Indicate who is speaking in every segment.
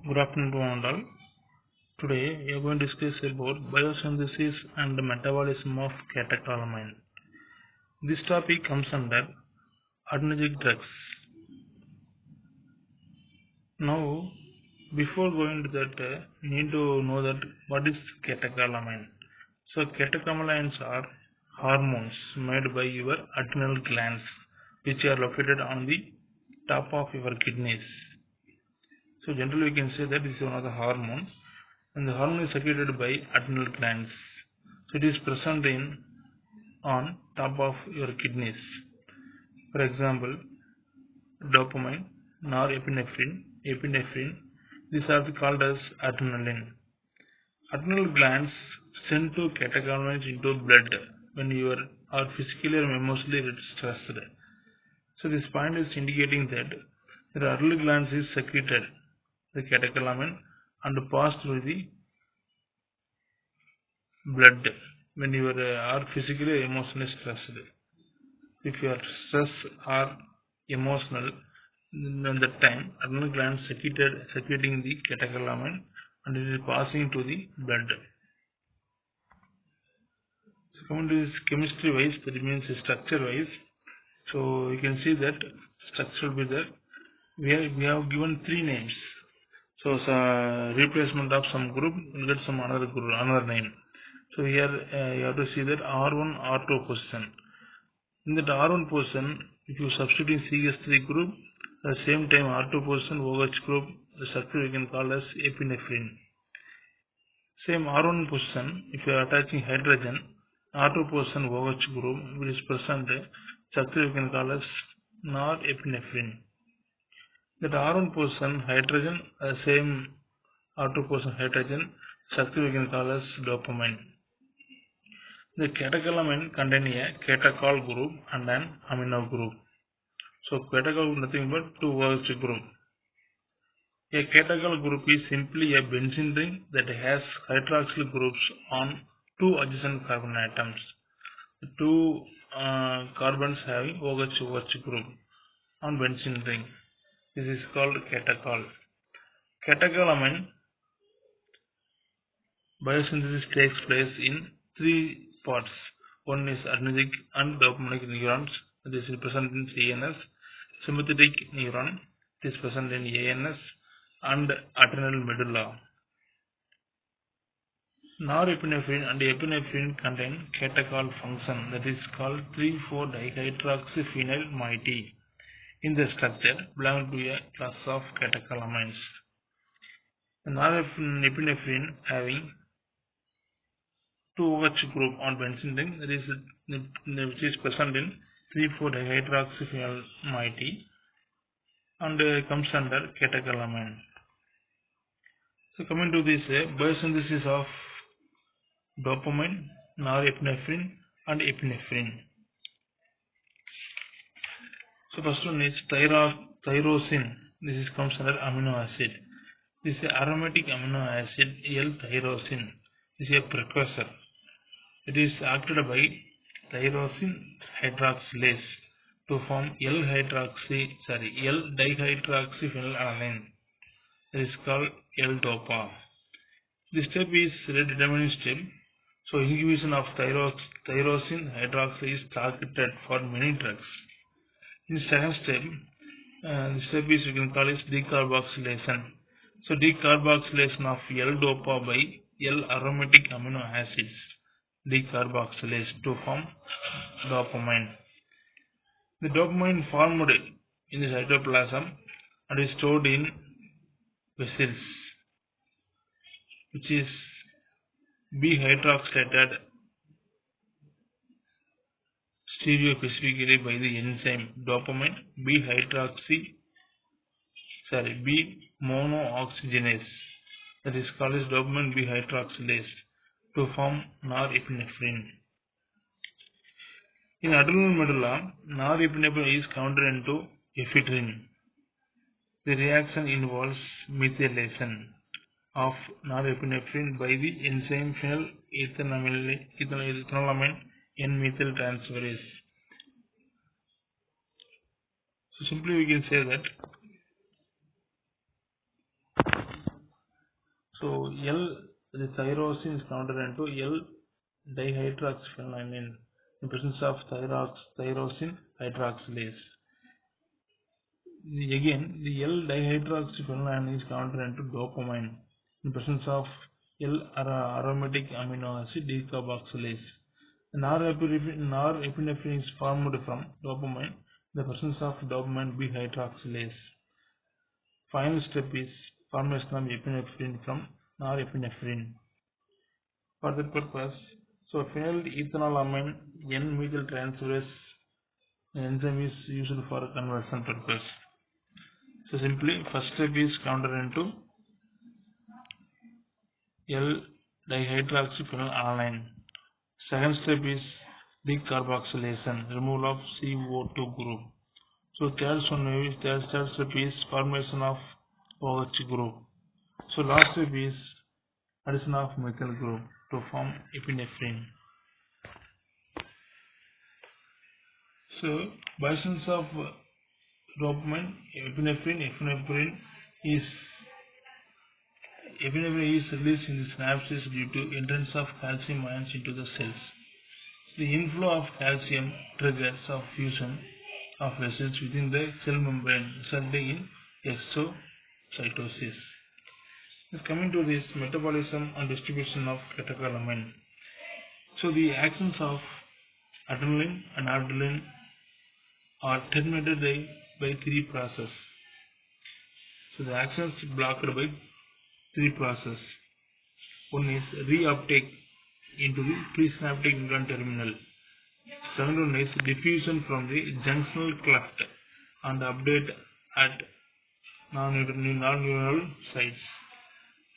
Speaker 1: Good afternoon to all. Today we are going to discuss about biosynthesis and the metabolism of catecholamine. This topic comes under adrenergic drugs. Now, before going to that, we need to know that what is catecholamine. So, catecholamines are hormones made by your adrenal glands, which are located on the top of your kidneys. So, generally, we can say that this is one of the hormones. And the hormone is secreted by adrenal glands. So it is present on top of your kidneys. For example, dopamine, norepinephrine, epinephrine. These are called as adrenaline. Adrenal glands send to catecholamines into blood when you are physically or emotionally stressed. So this point is indicating that the adrenal glands is secreted the catecholamine and pass through the blood when you are physically or emotionally stressed. If you are stressed or emotional, then that time adrenal glands secreting the catecholamine and it is passing to the blood. So coming to this chemistry wise, that means structure wise. So you can see that structure will be there. We have given three names. So replacement of some group will get some another name. So here you have to see that R1 R2 position. In that R1 position, if you substitute in CH3 group, at the same time R2 position OH group, the structure we can call as epinephrine. Same R1 position, if you are attaching hydrogen, R2 position OH group which is present, structure we can call as norepinephrine. That R1 position hydrogen, same R2 position hydrogen, structure we can call as dopamine. The catecholamine contain a catechol group and an amino group. So catechol is nothing but 2 OH group. A catechol group is simply a benzene ring that has hydroxyl groups on 2 adjacent carbon atoms. The 2 carbons having OH group on benzene ring. This is called catechol. Catecholamine biosynthesis takes place in 3 parts. One is adrenergic and dopaminergic neurons. This is present in CNS. Sympathetic neuron. This is present in ANS and adrenal medulla. Norepinephrine and epinephrine contain catechol function that is called 3,4-dihydroxyphenyl moiety in the structure belong to a class of catecholamines. The norepinephrine having 2 OH group on benzene ring that is which is present in 3,4-dihydroxyphenyl moiety and comes under catecholamine. So coming to this biosynthesis of dopamine, norepinephrine and epinephrine. So first one is tyrosine. This is comes under amino acid. This is aromatic amino acid L-tyrosine. This is a precursor. It is acted by tyrosine hydroxylase to form L-dihydroxyphenylalanine. That is called L-dopa. This step is a determining step. So inhibition of tyrosine hydroxylase is targeted for many drugs. In the second step, the step is we can call it decarboxylation. So decarboxylation of L-dopa by L-aromatic amino acids, decarboxylase to form dopamine. The dopamine formed in the cytoplasm and is stored in vessels, which is B-hydroxylated stereospecifically by the enzyme dopamine B-monooxygenase, that is called as dopamine B-hydroxylase to form norepinephrine. In adrenal medulla, norepinephrine is converted into ephedrine. The reaction involves methylation of norepinephrine by the enzyme phenylethylamine N-methyltransferase. So simply we can say that So the tyrosine is converted into L-dihydroxyphenylalanine in presence of tyrosine hydroxylase. Again, the L-dihydroxyphenylalanine is converted into dopamine in presence of L-aromatic amino acid decarboxylase. Norepinephrine is formed from dopamine in the presence of dopamine B-hydroxylase. Final step is formation of epinephrine from norepinephrine. For that purpose, so phenylethylamine N-methyltransferase enzyme is used for conversion purpose. So simply first step is converted into L-dihydroxyphenylalanine. Second step is decarboxylation, removal of CO2 group. So third step is formation of OH group. So last step is addition of methyl group to form epinephrine. So by essence of dopamine, epinephrine is released in the synapses due to entrance of calcium ions into the cells. The inflow of calcium triggers of fusion of vessels within the cell membrane, resulting in exocytosis. Coming to this metabolism and distribution of catecholamine. So the actions of adrenaline and noradrenaline are terminated by three processes. So the actions blocked by three processes. One is reuptake into the presynaptic neuron terminal. Second one is diffusion from the junctional cleft and update at non-neural sites.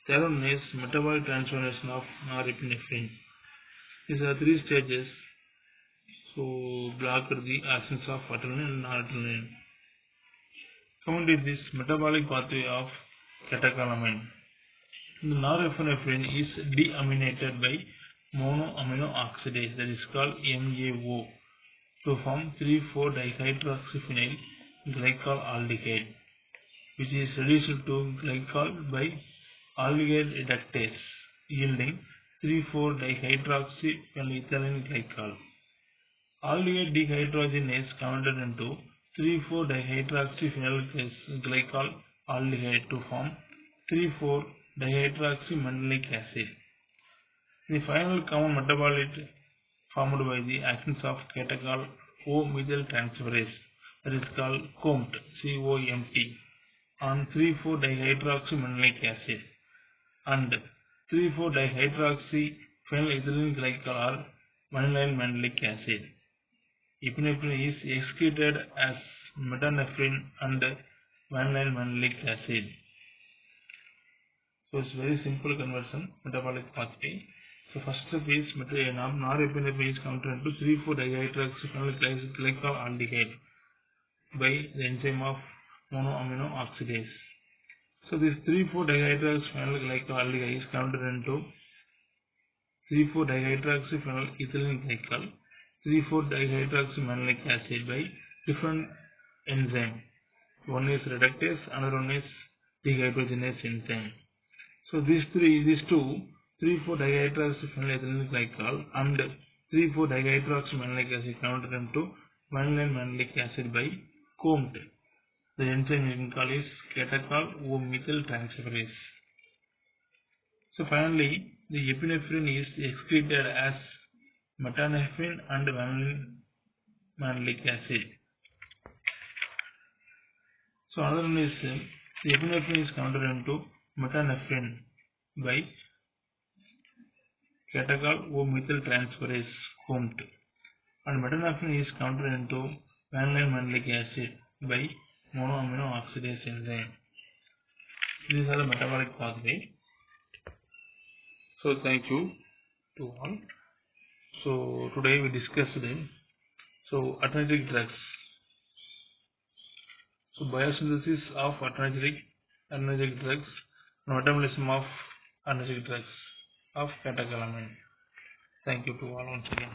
Speaker 1: Third one is metabolic transformation of norepinephrine. These are three stages. So block the actions of adrenaline and noradrenaline. Coming to this metabolic pathway of catecholamine. The norepinephrine is deaminated by monoamino oxidase, that is called MAO, to form 3,4-dihydroxyphenyl glycolaldehyde, which is reduced to glycol by aldehyde reductase, yielding 3,4-dihydroxyphenylethylene glycol. Aldehyde dehydrogenase converted into 3,4-dihydroxyphenyl glycolaldehyde to form 3,4-dihydroxymandelic acid. The final common metabolite formed by the actions of catechol O-methyltransferase, that is called COMT, C-O-M-T, on 3,4-dihydroxymandelic acid and 3,4-dihydroxyphenylethylene glycol or vanillin mandelic acid. Epinephrine is excreted as metanephrine and vanillin mandelic acid. So it's very simple conversion, metabolic pathway. So first step is norepinephrine is converted into 3,4-dihydroxyphenyl glycolaldehyde by the enzyme of monoamino oxidase. So this 3,4-dihydroxyphenyl glycolaldehyde is converted into 3,4-dihydroxyphenyl ethylene glycol, 3,4-dihydroxymandelic acid by different enzyme. One is reductase, another one is dehydrogenase enzyme. So these two 3,4-dihydroxyphenylethylene glycol and 3,4-dihydroxymandelic acid converted into vanillin mandelic acid by COMT. The enzyme you can call is catechol O-methyltransferase. So finally, the epinephrine is excreted as metanephrine and vanillin mandelic acid. So another one is the epinephrine is converted into metanephrine by catechol O-methyltransferase COMT, and metanephrine is converted into vanillin mandelic acid by monoamino oxidase enzyme. These are the metabolic pathway. So thank you to all. So today we discussed adrenergic drugs. So biosynthesis of adrenergic drugs, metabolism of adrenergic drugs of catecholamine. Thank you to all once again.